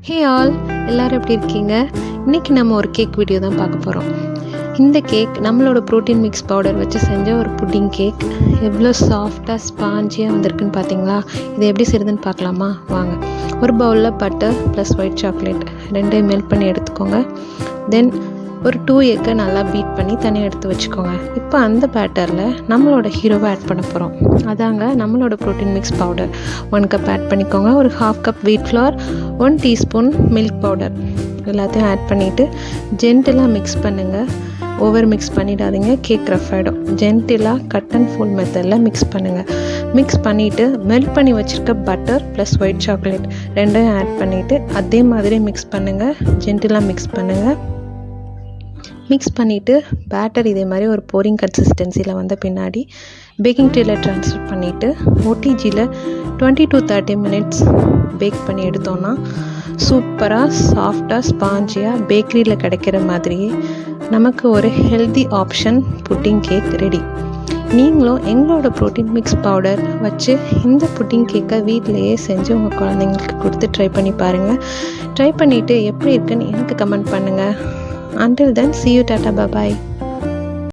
Hey all, எல்லோரும் எப்படி இருக்கீங்க? இன்றைக்கி நம்ம ஒரு கேக் வீடியோ தான் பார்க்க போகிறோம். இந்த கேக் நம்மளோட ப்ரோட்டீன் மிக்ஸ் பவுடர் வச்சு செஞ்ச ஒரு புட்டிங் கேக். எவ்வளோ சாஃப்டாக ஸ்பாஞ்சியாக வந்திருக்குன்னு பார்த்தீங்களா? இதை எப்படி செய்யுதுன்னு பார்க்கலாமா? வாங்க. ஒரு பவுலில் பட்டர் ப்ளஸ் ஒயிட் சாக்லேட் ரெண்டையும் மெல்ட் பண்ணி எடுத்துக்கோங்க. தென் ஒரு 2 எக்கை நல்லா பீட் பண்ணி தனியாக எடுத்து வச்சுக்கோங்க. இப்போ அந்த பேட்டரில் நம்மளோட ஹீரோவை ஆட் பண்ண போகிறோம். அதாங்க நம்மளோட protein mix powder 1 cup add பண்ணிக்கோங்க. ஒரு 1/2 cup wheat flour, 1 teaspoon milk powder எல்லாத்தையும் ஆட் பண்ணிவிட்டு ஜென்டிலாக மிக்ஸ் பண்ணுங்கள். ஓவர் மிக்ஸ் பண்ணிடாதீங்க, கேக் ரஃப் ஆகிடும். ஜென்டிலாக கட் அண்ட் ஃபோல்ட் மெத்தடில் மிக்ஸ் பண்ணுங்கள். மிக்ஸ் பண்ணிவிட்டு மெல்ட் பண்ணி வச்சுருக்க பட்டர் ப்ளஸ் ஒயிட் சாக்லேட் ரெண்டையும் ஆட் பண்ணிவிட்டு அதே மாதிரி மிக்ஸ் பண்ணுங்கள். ஜென்டிலாக மிக்ஸ் பண்ணுங்கள். மிக்ஸ் பண்ணிவிட்டு பேட்டர் இதே மாதிரி ஒரு போரிங் கன்சிஸ்டன்சியில் வந்த பின்னாடி பேக்கிங் ட்ரேயில் ட்ரான்ஸ்ஃபர் பண்ணிவிட்டு ஓடிஜியில் 20 to 30 மினிட்ஸ் பேக் பண்ணி எடுத்தோன்னா சூப்பராக சாஃப்டாக ஸ்பாஞ்சியாக பேக்கரியில் கிடைக்கிற மாதிரியே நமக்கு ஒரு healthy option pudding cake ready. நீங்களும் எங்களோட ப்ரோட்டீன் மிக்ஸ் பவுடர் வச்சு இந்த புட்டிங் கேக்கை வீட்டிலையே செஞ்சு உங்கள் குழந்தைங்களுக்கு கொடுத்து ட்ரை பண்ணி பாருங்கள். ட்ரை பண்ணிவிட்டு எப்படி இருக்குன்னு எனக்கு கமெண்ட் பண்ணுங்கள். Until then, see you, tata, bye bye.